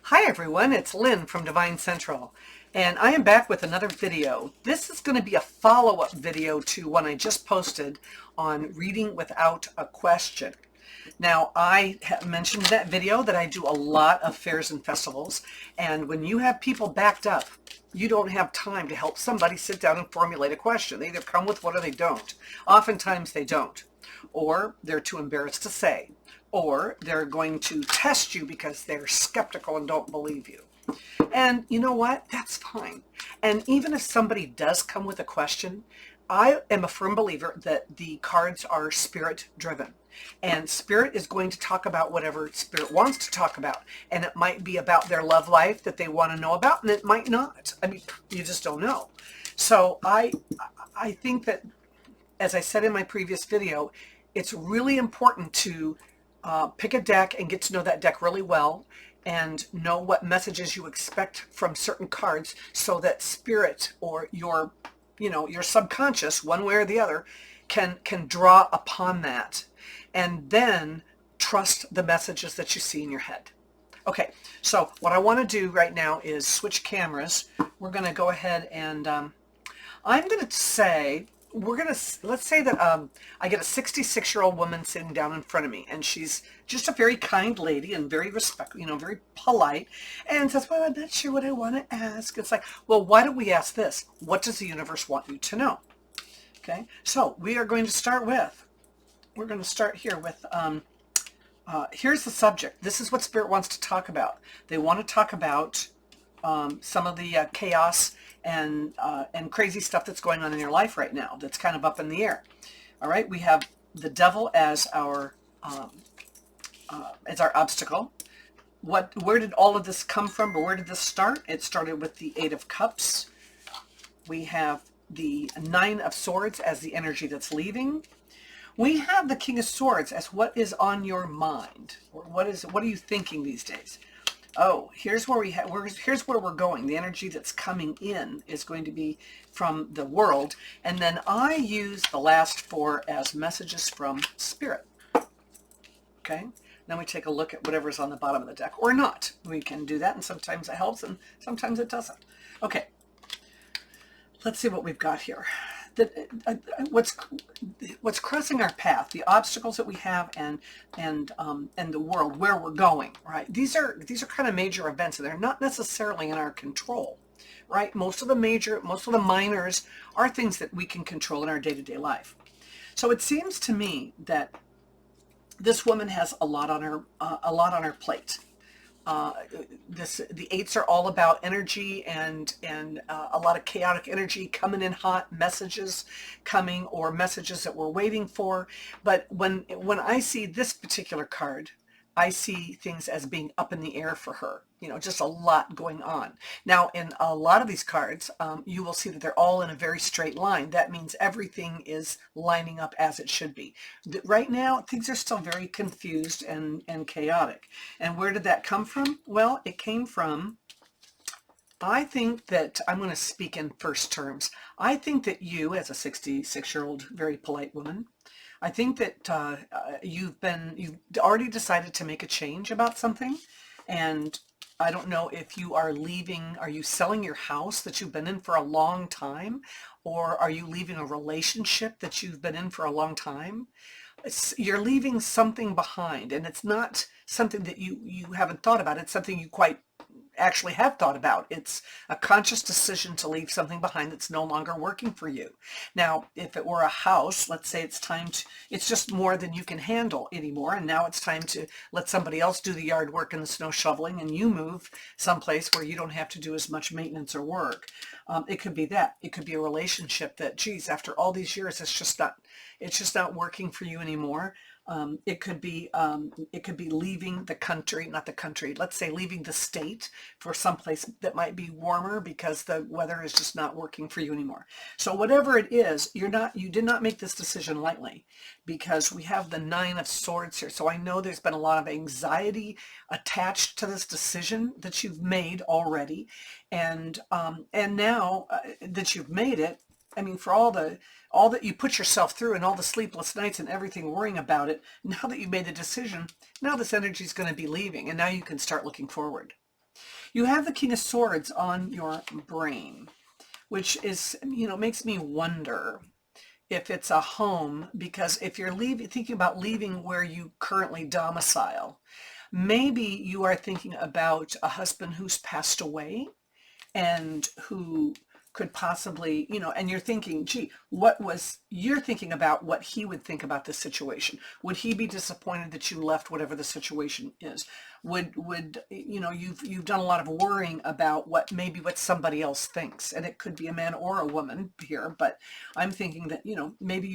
Hi everyone, it's Lynn from Devine Central, and I am back with another video. This is going to be a follow-up video to one I just posted on reading without a question. Now, I have mentioned in that video that I do a lot of fairs and festivals, and when you have people backed up, you don't have time to help somebody sit down and formulate a question. They either come with one or they don't. Oftentimes they don't, or they're too embarrassed to say, or they're going to test you because they're skeptical and don't believe you. And you know what? That's fine. And even if somebody does come with a question, I am a firm believer that the cards are spirit driven. And spirit is going to talk about whatever spirit wants to talk about. And it might be about their love life that they want to know about, and it might not. I mean, you just don't know. So I think that, as I said in my previous video, it's really important to pick a deck and get to know that deck really well and know what messages you expect from certain cards so that spirit or your subconscious, one way or the other, can draw upon that and then trust the messages that you see in your head. Okay, so what I want to do right now is switch cameras. We're going to go ahead and I'm going to say, let's say that I get a 66-year-old woman sitting down in front of me, and she's just a very kind lady and very very polite, and says, well, I'm not sure what I want to ask. It's like, well, why don't we ask this? What does the universe want you to know? Okay, so we're going to start here with, here's the subject. This is what Spirit wants to talk about. They want to talk about some of the chaos and crazy stuff that's going on in your life right now that's kind of up in the air. All right, we have the devil as our obstacle. Where did all of this come from, or where did this start? It started with the Eight of Cups. We have the Nine of Swords as the energy that's leaving. We have the King of Swords as what is on your mind, or what are you thinking these days? Oh, here's where here's where we're going. The energy that's coming in is going to be from the world, and then I use the last four as messages from Spirit. Okay, then we take a look at whatever's on the bottom of the deck, or not. We can do that, and sometimes it helps, and sometimes it doesn't. Okay, let's see what we've got here. What's crossing our path, the obstacles that we have, and the world, where we're going, right? These are kind of major events, and they're not necessarily in our control, right? Most of the minors are things that we can control in our day-to-day life. So it seems to me that this woman has a lot on her plate. The eights are all about energy and a lot of chaotic energy coming in hot, messages coming, or messages that we're waiting for. But when I see this particular card, I see things as being up in the air for her, just a lot going on. Now, in a lot of these cards, you will see that they're all in a very straight line. That means everything is lining up as it should be. Right now, things are still very confused and chaotic. And where did that come from? Well, it came from, I think that, I'm going to speak in first terms. I think that you, as a 66-year-old, very polite woman, I think that you've already decided to make a change about something, and I don't know if you are leaving. Are you selling your house that you've been in for a long time, or are you leaving a relationship that you've been in for a long time? You're leaving something behind, and it's not something that you haven't thought about. It's something you quite actually have thought about. It's a conscious decision to leave something behind that's no longer working for you. Now, if it were a house, let's say it's just more than you can handle anymore, and now it's time to let somebody else do the yard work and the snow shoveling, and you move someplace where you don't have to do as much maintenance or work. It could be that. It could be a relationship that, geez, after all these years, it's just not working for you anymore. It could be leaving the country, not the country, let's say leaving the state for someplace that might be warmer because the weather is just not working for you anymore. So whatever it is, you did not make this decision lightly, because we have the Nine of Swords here. So I know there's been a lot of anxiety attached to this decision that you've made already. And now that you've made it, I mean, for all that you put yourself through and all the sleepless nights and everything worrying about it, now that you've made the decision, now this energy is going to be leaving, and now you can start looking forward. You have the King of Swords on your brain, which is, makes me wonder if it's a home, because if you're thinking about leaving where you currently domicile, maybe you are thinking about a husband who's passed away and who could possibly, and you're thinking, gee, you're thinking about what he would think about this situation. Would he be disappointed that you left whatever the situation is? You've done a lot of worrying about what somebody else thinks, and it could be a man or a woman here, but I'm thinking that, maybe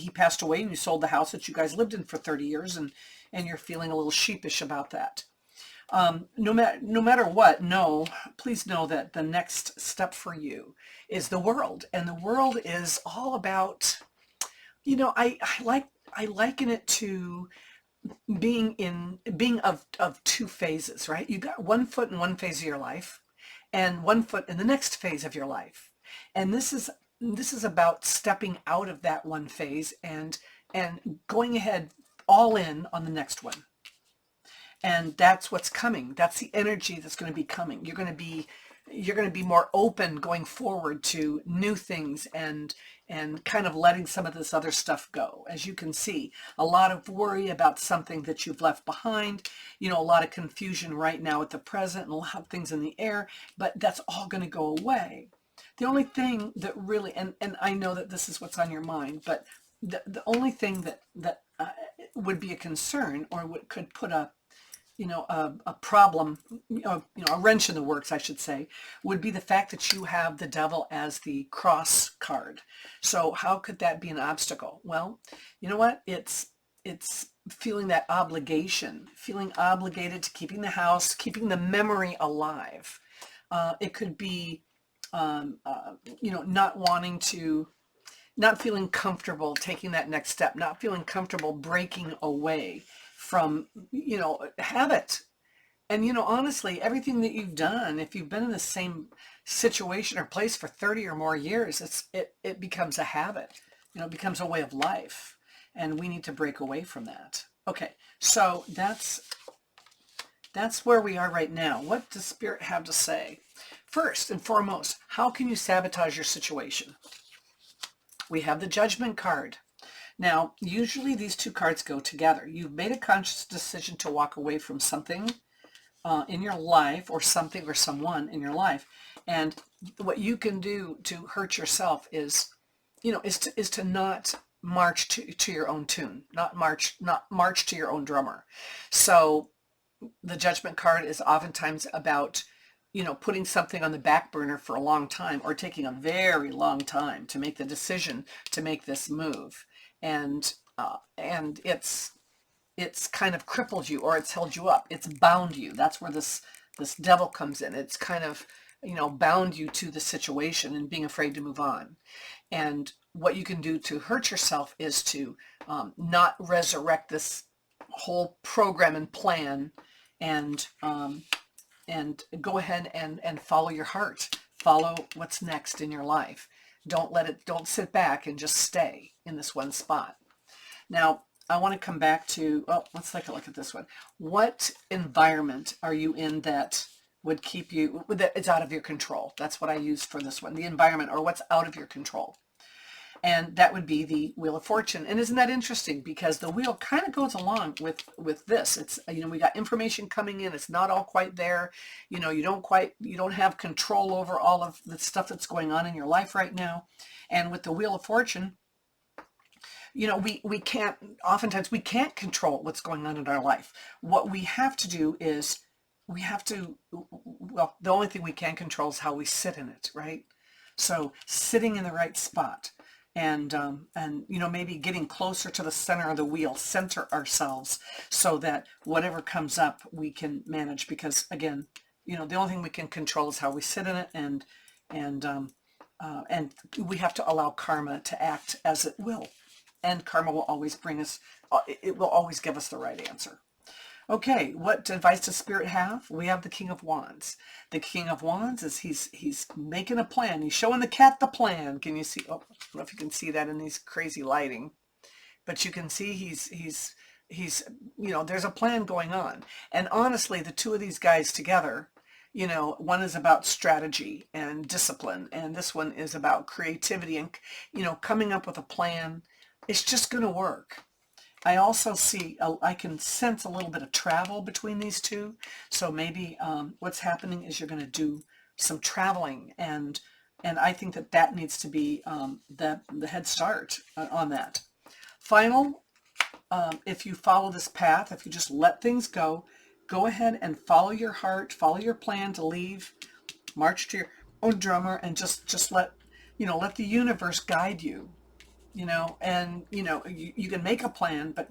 he passed away and you sold the house that you guys lived in for 30 years and you're feeling a little sheepish about that. No matter what, please know that the next step for you is the world, and the world is all about, I liken it to being of two phases, right? You got one foot in one phase of your life and one foot in the next phase of your life. And this is about stepping out of that one phase and going ahead all in on the next one. And that's what's coming. That's the energy that's going to be coming. You're going to be more open going forward to new things and kind of letting some of this other stuff go. As you can see, a lot of worry about something that you've left behind, a lot of confusion right now at the present and a lot of things in the air, but that's all going to go away. The only thing that really, and I know that this is what's on your mind, but the only thing that would be a concern, or could put a problem, a wrench in the works, I should say, would be the fact that you have the devil as the cross card. So how could that be an obstacle? Well, you know what? It's feeling that obligation, feeling obligated to keeping the house, keeping the memory alive. It could be, not feeling comfortable taking that next step, not feeling comfortable breaking away from, habit. And, honestly, everything that you've done, if you've been in the same situation or place for 30 or more years, it becomes a habit, it becomes a way of life. And we need to break away from that. Okay, so that's where we are right now. What does Spirit have to say? First and foremost, how can you sabotage your situation? We have the Judgment card. Now, usually these two cards go together. You've made a conscious decision to walk away from something in your life, or something or someone in your life. And what you can do to hurt yourself is to not march to your own tune, not march to your own drummer. So the Judgment card is oftentimes about putting something on the back burner for a long time, or taking a very long time to make the decision to make this move. And it's kind of crippled you, or it's held you up. It's bound you. That's where this devil comes in. It's kind of, bound you to the situation and being afraid to move on. And what you can do to hurt yourself is to not resurrect this whole program and plan, and go ahead and follow your heart. Follow what's next in your life. Don't sit back and just stay in this one spot. Now, I want to come back to, let's take a look at this one. What environment are you in that would keep you, that it's out of your control? That's what I use for this one, the environment, or what's out of your control. And that would be the Wheel of Fortune. And isn't that interesting? Because the wheel kind of goes along with this. It's, we got information coming in. It's not all quite there. You don't have control over all of the stuff that's going on in your life right now. And with the Wheel of Fortune, oftentimes we can't control what's going on in our life. What we have to do is the only thing we can control is how we sit in it, right? So sitting in the right spot. And maybe getting closer to the center of the wheel, center ourselves so that whatever comes up, we can manage. Because again, the only thing we can control is how we sit in it, and we have to allow karma to act as it will. And karma will always it will always give us the right answer. Okay, what advice does Spirit have? We have the King of Wands. The King of Wands is he's making a plan. He's showing the cat the plan. Can you see? Oh, I don't know if you can see that in these crazy lighting, but you can see he's there's a plan going on. And honestly, the two of these guys together, You know, one is about strategy and discipline, and this one is about creativity and, you know, coming up with a plan. It's just going to work. I also see, I can sense a little bit of travel between these two. So maybe what's happening is you're going to do some traveling, and I think that that needs to be the head start on that. Final, if you follow this path, if you just let things go, go ahead and follow your heart, follow your plan to leave, march to your own drummer, and just let, you know, let the universe guide you. You know, and you know, you can make a plan, but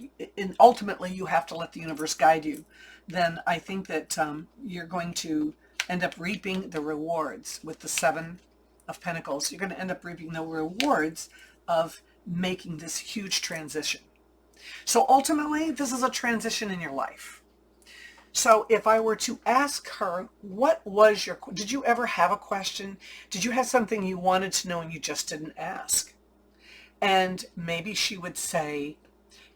ultimately you have to let the universe guide you. Then I think that you're going to end up reaping the rewards with the Seven of Pentacles. You're going to end up reaping the rewards of making this huge transition. So ultimately, this is a transition in your life. So if I were to ask her, what was your, did you ever have a question? Did you have something you wanted to know and you just didn't ask? And maybe she would say,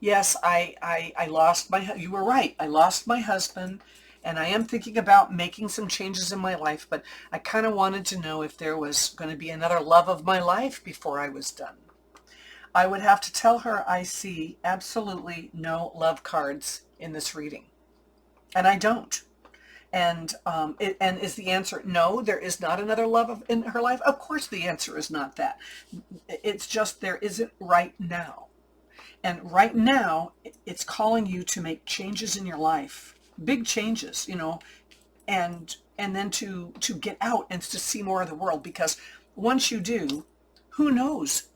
yes, I lost my, you were right. I lost my husband, and I am thinking about making some changes in my life, but I kind of wanted to know if there was going to be another love of my life before I was done. I would have to tell her I see absolutely no love cards in this reading. And I don't. And and is the answer no? There is not another love in her life. Of course, the answer is not that. It's just there isn't right now. And right now, it's calling you to make changes in your life, big changes, you know, and then to get out and to see more of the world. Because once you do, who knows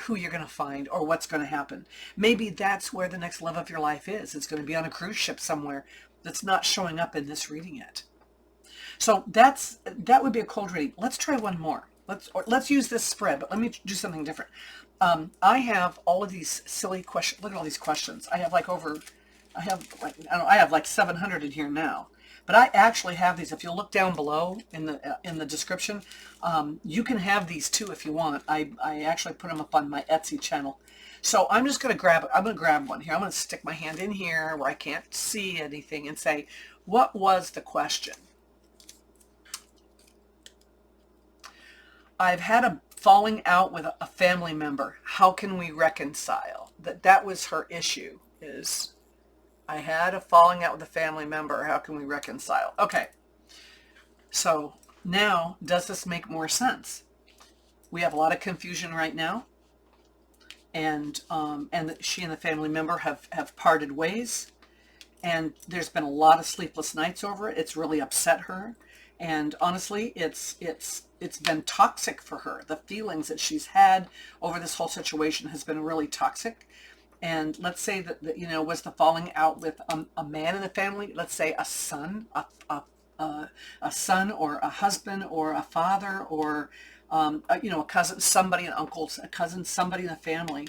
who you're going to find or what's going to happen. Maybe that's where the next love of your life is. It's going to be on a cruise ship somewhere that's not showing up in this reading yet. So that would be a cold reading. Let's try one more. Let's use this spread, but let me do something different. I have all of these silly questions. Look at all these questions. I have like I have like 700 in here now. But I actually have these. If you look down below in the description, you can have these too if you want. I actually put them up on my Etsy channel. So I'm just going to grab one here. I'm going to stick my hand in here where I can't see anything and say, what was the question? I've had a falling out with a family member. How can we reconcile? That was her issue, is I had a falling out with a family member. How can we reconcile? Okay. So now, does this make more sense? We have a lot of confusion right now. And she and the family member have parted ways. And there's been a lot of sleepless nights over it. It's really upset her. And honestly, it's been toxic for her. The feelings that she's had over this whole situation has been really toxic. And let's say that you know, was the falling out with a man in the family, let's say a son, a son or a husband or a father or, you know, a cousin, somebody, an uncle, a cousin, somebody in the family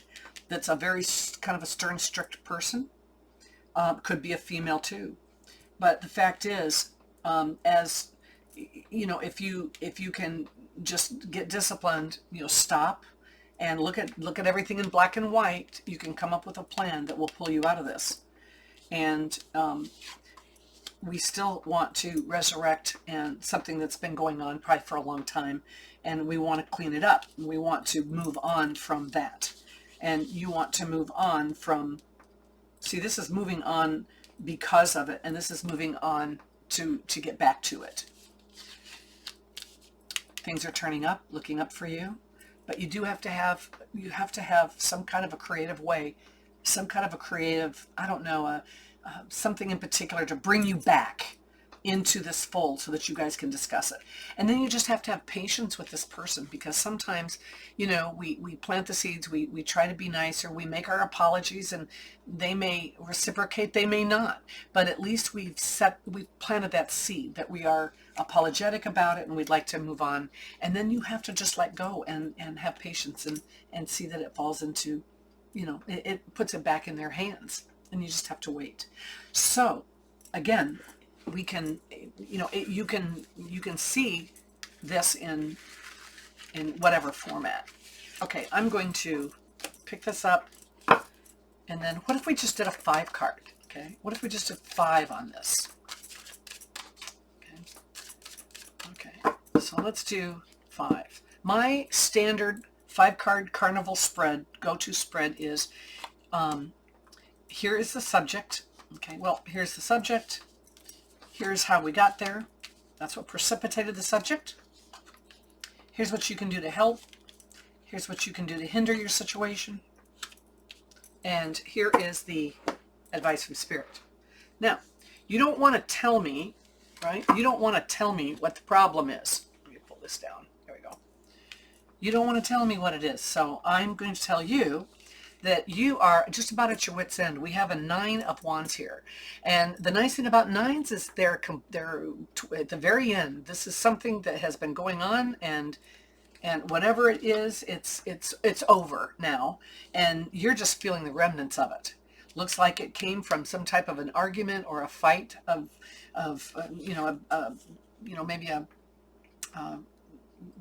that's a very kind of a stern, strict person. Could be a female too. But the fact is, as you know, if you can just get disciplined, you know, stop and look at everything in black and white, you can come up with a plan that will pull you out of this. And we still want to resurrect and something that's been going on probably for a long time, and we want to clean it up. We want to move on from that. And you want to move on from, see, this is moving on because of it, and this is moving on to get back to it. Things are turning up, looking up for you, but you do have to have, some kind of a creative way, some kind of a creative, I don't know, something in particular to bring you back into this fold so that you guys can discuss it. And then you just have to have patience with this person, because sometimes, you know, we plant the seeds, we try to be nicer, we make our apologies, and they may reciprocate, they may not, but at least we've planted that seed that we are apologetic about it and we'd like to move on. And then you have to just let go and have patience and see that it falls into, you know, it puts it back in their hands, and you just have to wait. So again, we can, you know, you can see this in whatever format. Okay, I'm going to pick this up, and then what if we just did a 5 card? Okay, what if we just did 5 on this? Okay, So let's do 5. My standard 5-card carnival spread, go-to spread is, here is the subject. Okay, well, here's the subject. Here's how we got there. That's what precipitated the subject. Here's what you can do to help. Here's what you can do to hinder your situation. And here is the advice from Spirit. Now, you don't want to tell me, right? You don't want to tell me what the problem is. Let me pull this down. There we go. You don't want to tell me what it is. So I'm going to tell you that you are just about at your wit's end. We have a 9 of Wands here. And the nice thing about 9s is they're at the very end. This is something that has been going on, and whatever it is, it's over now, and you're just feeling the remnants of it. Looks like it came from some type of an argument or a fight of maybe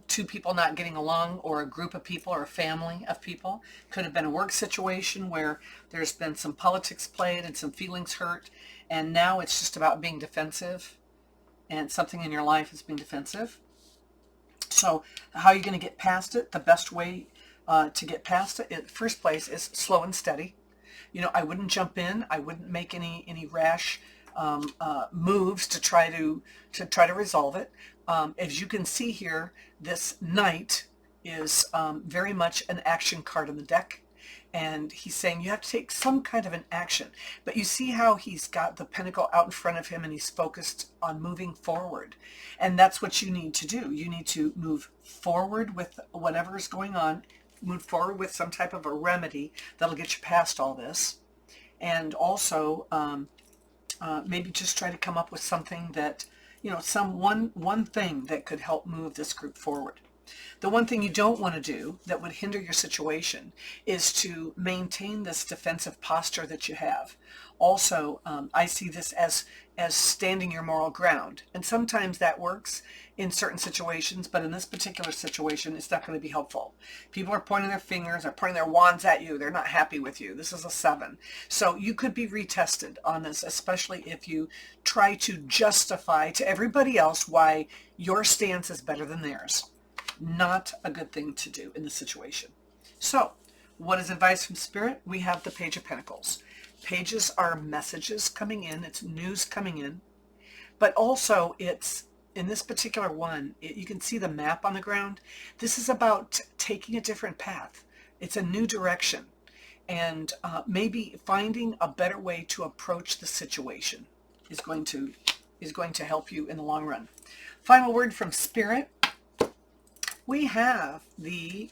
two people not getting along, or a group of people, or a family of people. Could have been a work situation where there's been some politics played and some feelings hurt, and now it's just about being defensive, and something in your life is being defensive. So how are you going to get past it? The best way to get past it, in the first place, is slow and steady. I wouldn't jump in. I wouldn't make any rash moves to try to resolve it. As you can see here, this Knight is very much an action card in the deck. And he's saying you have to take some kind of an action. But you see how he's got the pentacle out in front of him, and he's focused on moving forward. And that's what you need to do. You need to move forward with whatever is going on. Move forward with some type of a remedy that'll get you past all this. And also maybe just try to come up with something that, one thing that could help move this group forward. The one thing you don't want to do that would hinder your situation is to maintain this defensive posture that you have. Also, I see this as standing your moral ground. And sometimes that works in certain situations, but in this particular situation, it's not going to be helpful. People are pointing their fingers, are pointing their wands at you. They're not happy with you. This is a 7. So you could be retested on this, especially if you try to justify to everybody else why your stance is better than theirs. Not a good thing to do in this situation. So, what is advice from Spirit? We have the Page of Pentacles. Pages are messages coming in. It's news coming in. But also, it's, in this particular one, you can see the map on the ground. This is about taking a different path. It's a new direction. And maybe finding a better way to approach the situation is going to help you in the long run. Final word from Spirit. We have the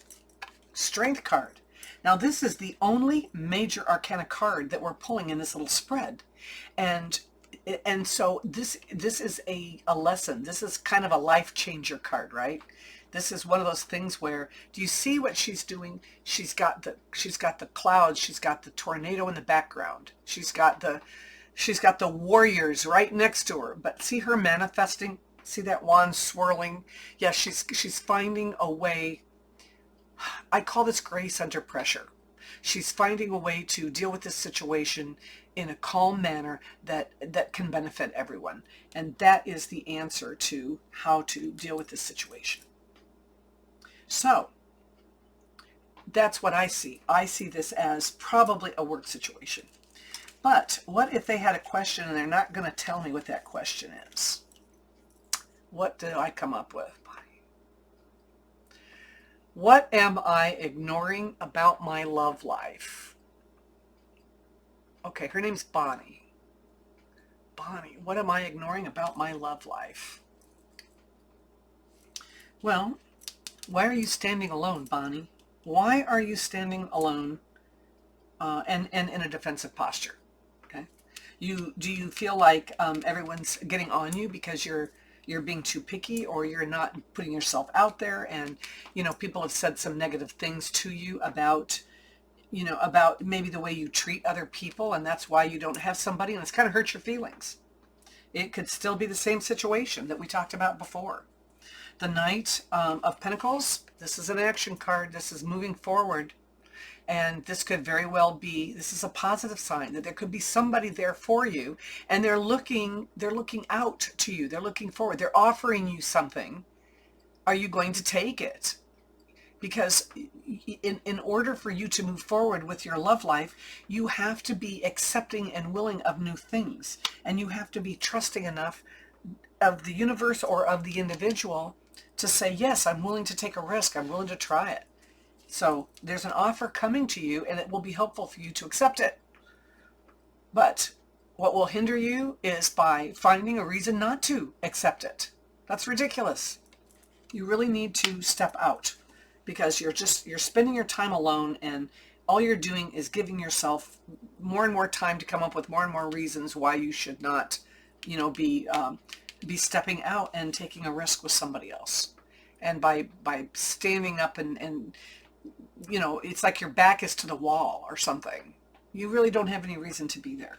Strength card. Now this is the only major arcana card that we're pulling in this little spread. And so this is a lesson. This is kind of a life changer card, right? This is one of those things where, do you see what she's doing? She's got the clouds, she's got the tornado in the background. She's got the warriors right next to her, but see her manifesting? See that wand swirling? Yeah, she's finding a way. I call this grace under pressure. She's finding a way to deal with this situation in a calm manner that can benefit everyone. And that is the answer to how to deal with this situation. So that's what I see. I see this as probably a work situation. But what if they had a question and they're not going to tell me what that question is? What did I come up with? What am I ignoring about my love life? Okay, her name's Bonnie. Bonnie, what am I ignoring about my love life? Well, why are you standing alone, Bonnie? Why are you standing alone and in a defensive posture? Okay, do you feel like everyone's getting on you because you're being too picky, or you're not putting yourself out there, and people have said some negative things to you about maybe the way you treat other people, and that's why you don't have somebody, and it's kind of hurt your feelings. It could still be the same situation that we talked about before. The Knight of Pentacles, this is an action card. This is moving forward. And this could very well be, this is a positive sign that there could be somebody there for you, and they're looking out to you. They're looking forward. They're offering you something Are you going to take it? Because in order for you to move forward with your love life, you have to be accepting and willing of new things. And you have to be trusting enough of the universe or of the individual to say, yes, I'm willing to take a risk. I'm willing to try it. So there's an offer coming to you, and it will be helpful for you to accept it. But what will hinder you is by finding a reason not to accept it. That's ridiculous. You really need to step out, because you're spending your time alone, and all you're doing is giving yourself more and more time to come up with more and more reasons why you should not, be stepping out and taking a risk with somebody else. And by standing up and it's like your back is to the wall or something. You really don't have any reason to be there.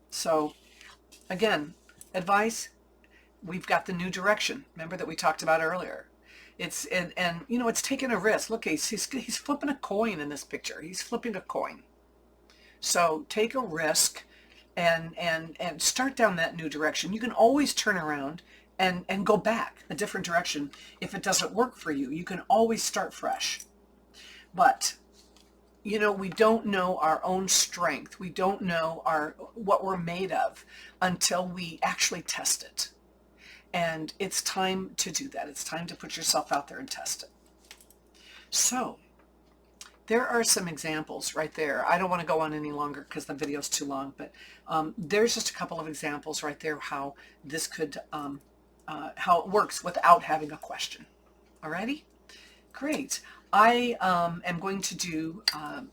So again, advice, we've got the new direction. Remember that we talked about earlier. It's it's taking a risk. Look, he's flipping a coin in this picture. He's flipping a coin. So take a risk and start down that new direction. You can always turn around and go back a different direction if it doesn't work for you. You can always start fresh. But we don't know our own strength. We don't know what we're made of until we actually test it. And it's time to do that. It's time to put yourself out there and test it. So there are some examples right there. I don't want to go on any longer because the video is too long, but there's just a couple of examples right there how this could, how it works without having a question. Alrighty? Great. I am going to do I'm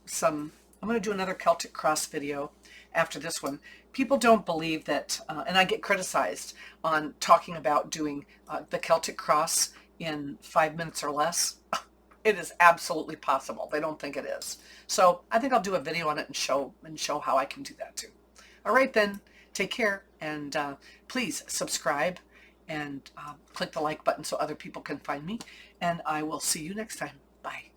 going to do another Celtic Cross video after this one. People don't believe that, and I get criticized on talking about doing the Celtic Cross in 5 minutes or less. It is absolutely possible. They don't think it is. So I think I'll do a video on it and show how I can do that too. All right then, take care, and please subscribe and click the like button so other people can find me, and I will see you next time. Bye.